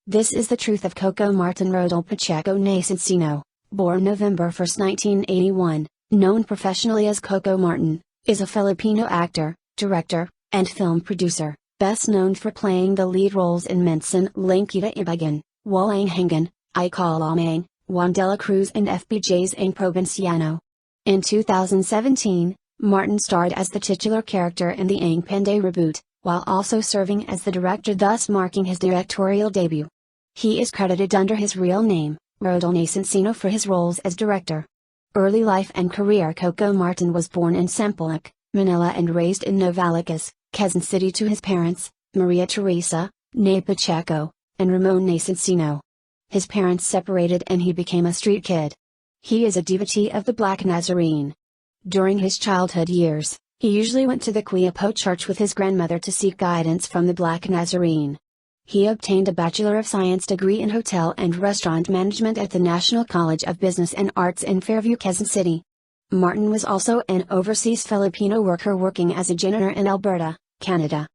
This is the truth of Coco Martin. Rodel Pacheco Nacencino, born November 1, 1981, known professionally as Coco Martin, is a Filipino actor, director, and film producer, best known for playing the lead roles in Minsan Lang Kita Ibagan, Walang Hanggan, I Kalamang, Juan de la Cruz and FBJ's Ang Provinciano. In 2017, Martin starred as the titular character in the Ang Panday reboot, while also serving as the director, thus marking his directorial debut. He is credited under his real name, Rodel Nacencino, for his roles as director. Early life and career. Coco Martin was born in Sampaloc, Manila and raised in Novaliches, Quezon City to his parents, Maria Teresa, née Pacheco, and Ramon Nacencino. His parents separated and he became a street kid. He is a devotee of the Black Nazarene. During his childhood years, he usually went to the Quiapo Church with his grandmother to seek guidance from the Black Nazarene. He obtained a Bachelor of Science degree in Hotel and Restaurant Management at the National College of Business and Arts in Fairview, Quezon City. Martin was also an overseas Filipino worker working as a janitor in Alberta, Canada.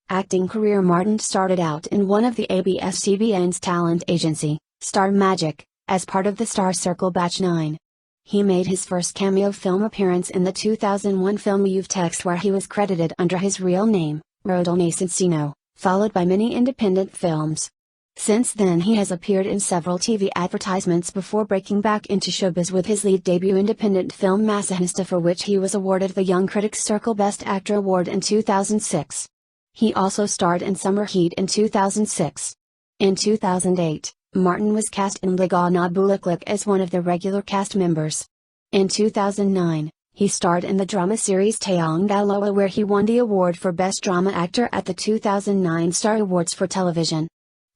Acting career. Martin started out in one of the ABS-CBN's talent agency, Star Magic, as part of the Star Circle Batch 9. He made his first cameo film appearance in the 2001 film You've Text, where he was credited under his real name, Rodel Nacencino, followed by many independent films. Since then he has appeared in several TV advertisements before breaking back into showbiz with his lead debut independent film Masahista, for which he was awarded the Young Critics Circle Best Actor Award in 2006. He also starred in Summer Heat in 2006. In 2008, Martin was cast in Ligaw na Bulaklak as one of the regular cast members. In 2009, he starred in the drama series Tayong Dalawa, where he won the award for Best Drama Actor at the 2009 Star Awards for Television.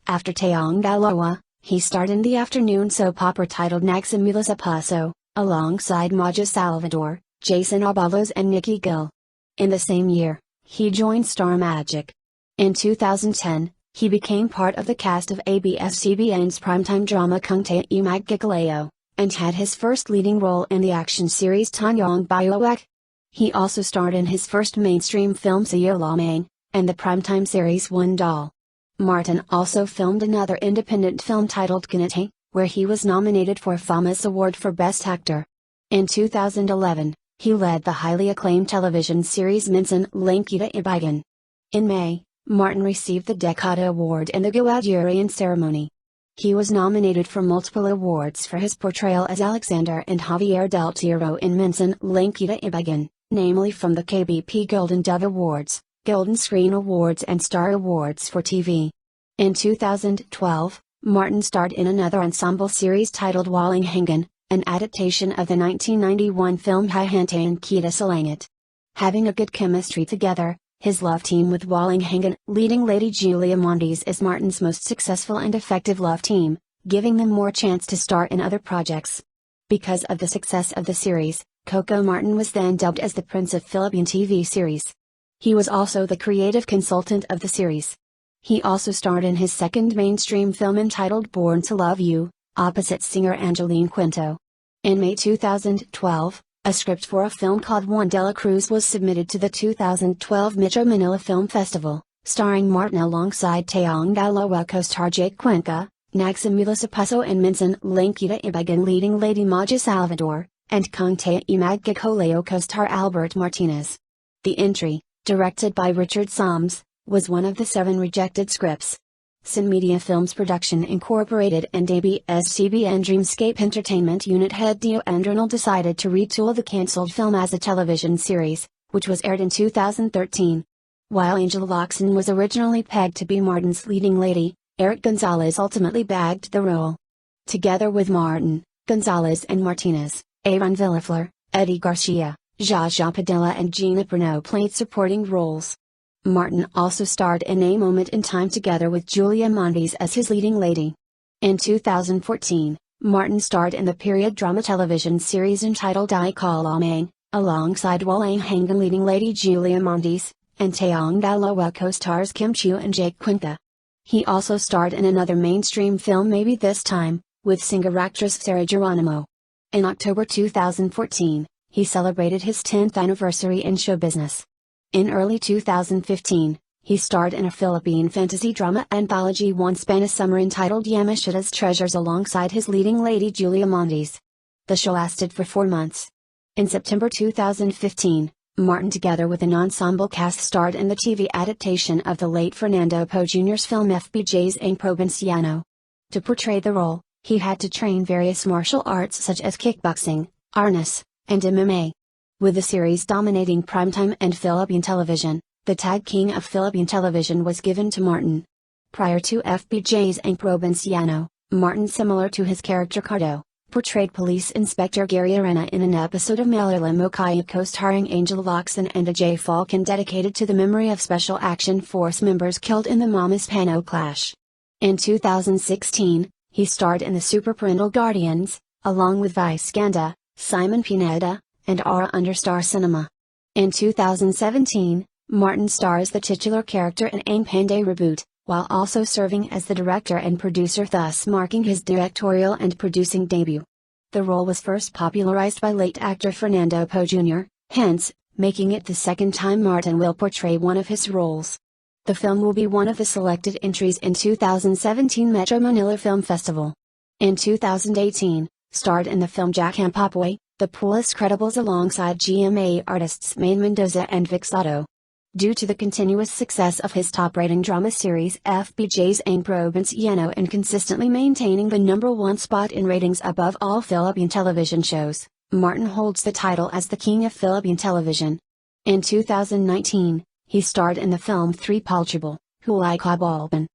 After Tayong Dalawa, he starred in the afternoon soap opera titled Nagsimula sa Puso, alongside Maja Salvador, Jason Abalos and Nikki Gill. In the same year, he joined Star Magic. In 2010, he became part of the cast of ABS-CBN's primetime drama Kung Tayo Magkakaleo, and had his first leading role in the action series Tanyong Bayawak. He also starred in his first mainstream film Sayo Lamang, and the primetime series One Doll. Martin also filmed another independent film titled Kanate, where he was nominated for FAMAS Award for Best Actor. In 2011, he led the highly acclaimed television series Minsan Lang Kita Ibagan. In May, Martin received the Dekada Award in the Gawaduran ceremony. He was nominated for multiple awards for his portrayal as Alexander and Javier del Tiro in Minsan Lang Kita Ibagan, namely from the KBP Golden Dove Awards, Golden Screen Awards and Star Awards for TV. In 2012, Martin starred in another ensemble series titled Walang Hanggan, an adaptation of the 1991 film Hihantayan Kita sa Langit. Having a good chemistry together, his love team with Walang Hanggan leading lady Julia Mondes is Martin's most successful and effective love team, giving them more chance to star in other projects. Because of the success of the series, Coco Martin was then dubbed as the Prince of Philippine TV series. He was also the creative consultant of the series. He also starred in his second mainstream film entitled Born to Love You, opposite singer Angeline Quinto. In May 2012, a script for a film called Juan de la Cruz was submitted to the 2012 Metro Manila Film Festival, starring Martin alongside Tayong Dalawa co-star Jake Cuenca, Nagsimula sa Puso and Minsan Lang Kita Ibagan leading lady Maja Salvador, and Kung Tayo Magkakaleo co-star Albert Martinez. The entry, directed by Richard Soms, was one of the 7 rejected scripts. Sin Media Films Production Incorporated and ABS-CBN Dreamscape Entertainment Unit head Dio Andronal decided to retool the cancelled film as a television series, which was aired in 2013. While Angela Locsin was originally pegged to be Martin's leading lady, Eric Gonzalez ultimately bagged the role. Together with Martin, Gonzalez and Martinez, Aaron Villaflor, Eddie Garcia, Jaja Padilla and Gina Perno played supporting roles. Martin also starred in A Moment in Time together with Julia Mondes as his leading lady. In 2014, Martin starred in the period drama television series entitled I Kalamang, alongside Walang Hanggan leading lady Julia Mondes, and Tayong Dalawa co-stars Kim Chiu and Jake Cuenca. He also starred in another mainstream film Maybe This Time, with singer-actress Sarah Geronimo. In October 2014, he celebrated his 10th anniversary in show business. In early 2015, He starred in a Philippine fantasy drama anthology Once Upon a Summer entitled Yamashita's Treasures alongside his leading lady Julia Montes. The show lasted for 4 months. In September 2015, Martin together with an ensemble cast starred in the TV adaptation of the late Fernando Poe Jr.'s film FBJ's Ang Provinciano. To portray the role, he had to train various martial arts such as kickboxing, arnis, and MMA. With the series dominating primetime and Philippine television, the tag king of Philippine television was given to Martin. Prior to FBJ's Ang Provinciano, Martin, similar to his character Cardo, portrayed Police Inspector Gary Arena in an episode of Malalam Okayako starring Angel Locsin and Ajay Falcon dedicated to the memory of Special Action Force members killed in the Mamaspano clash. In 2016, he starred in the Super Parental Guardians, along with Vice Ganda, Simon Pineda, and Aura under Star Cinema. In 2017, Martin stars the titular character in Ang Panday reboot, while also serving as the director and producer, thus marking his directorial and producing debut. The role was first popularized by late actor Fernando Poe Jr., hence, making it the second time Martin will portray one of his roles. The film will be one of the selected entries in 2017 Metro Manila Film Festival. In 2018, starred in the film Jack and Popeye, The Police Credibles alongside GMA artists Maine Mendoza and Vic Soto. Due to the continuous success of his top-rating drama series FBJ's Ang Provinciano and consistently maintaining the #1 spot in ratings above all Philippine television shows, Martin holds the title as the King of Philippine Television. In 2019, he starred in the film Three Palchable, Hulay Kabalban,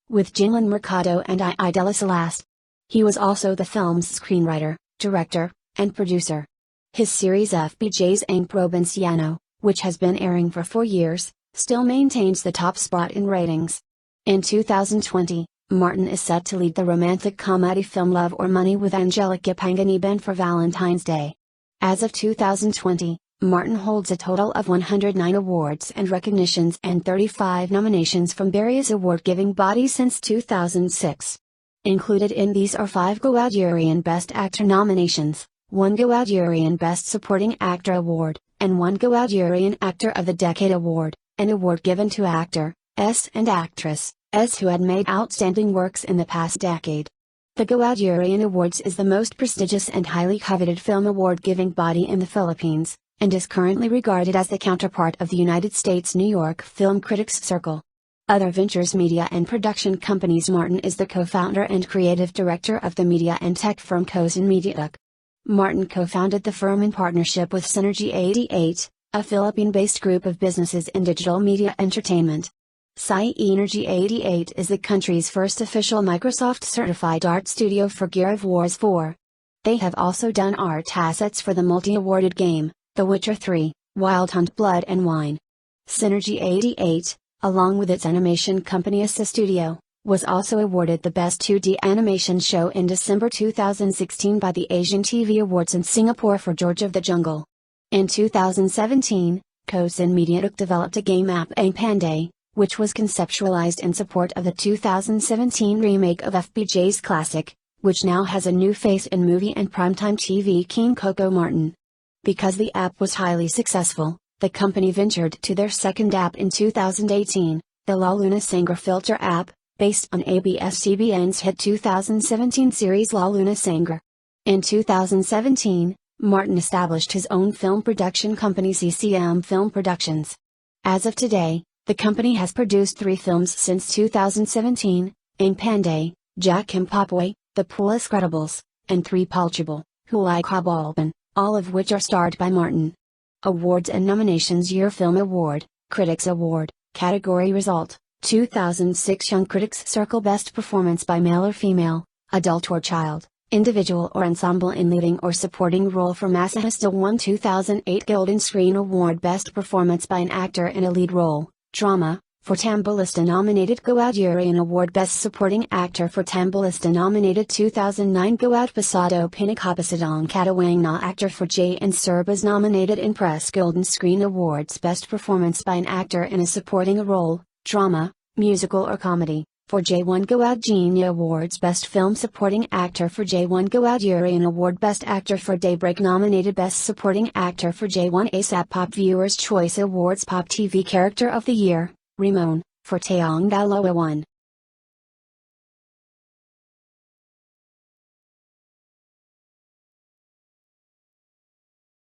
with Jinglin Mercado and I. De La Celeste. He was also the film's screenwriter, director, and producer. His series FBJ's Ang Provinciano, which has been airing for 4 years, still maintains the top spot in ratings. In 2020, Martin is set to lead the romantic comedy film Love or Money with Angelica Panganiban for Valentine's Day. As of 2020, Martin holds a total of 109 awards and recognitions and 35 nominations from various award-giving bodies since 2006. Included in these are 5 Guadurian Best Actor nominations, 1 Guadurian Best Supporting Actor Award, and 1 Guadurian Actor of the Decade Award, an award given to actor, and actress, who had made outstanding works in the past decade. The Guadurian Awards is the most prestigious and highly coveted film award-giving body in the Philippines, and is currently regarded as the counterpart of the United States New York Film Critics Circle. Other ventures media and production companies. Martin is the co-founder and creative director of the media and tech firm Cozen Media. Martin co-founded the firm in partnership with Synergy 88, a Philippine-based group of businesses in digital media entertainment. Synergy 88 is the country's first official Microsoft-certified art studio for Gear of Wars 4. They have also done art assets for the multi-awarded game, The Witcher 3, Wild Hunt Blood and Wine. Synergy 88, along with its animation company Assa Studio, was also awarded the Best 2D Animation Show in December 2016 by the Asian TV Awards in Singapore for George of the Jungle. In 2017, Cozen Media developed a game app Ang Panday, which was conceptualized in support of the 2017 remake of FBJ's classic, which now has a new face in movie and primetime TV king Coco Martin. Because the app was highly successful, the company ventured to their second app in 2018, the La Luna Sangre Filter app, based on ABS-CBN's hit 2017 series La Luna Sangre. In 2017, Martin established his own film production company CCM Film Productions. As of today, the company has produced 3 films since 2017, Ang Panday, Jack and Popeye, The Police Credibles, and Three Palchable, Hulay Kabalban, all of which are starred by Martin. Awards and nominations: Year Film Award, Critics Award, Category Result, 2006 Young Critics Circle Best Performance by Male or Female, Adult or Child, Individual or Ensemble in Leading or Supporting Role for Masahista 1 2008 Golden Screen Award Best Performance by an Actor in a Lead Role, Drama, for Tambulista nominated Guadurian Award Best Supporting Actor for Tambulista nominated 2009 Guad Pasado Pinakapasadong Katawang na Actor for Jay and Serbas nominated in Press Golden Screen Awards Best Performance by an Actor in a Supporting Role, Drama, Musical or Comedy, for J1 Guadgenia Awards Best Film Supporting Actor for J1 Guadurian Award Best Actor for Daybreak nominated Best Supporting Actor for J1 ASAP Pop Viewers Choice Awards Pop TV Character of the Year, Ramon, for Taong Dalawa 1.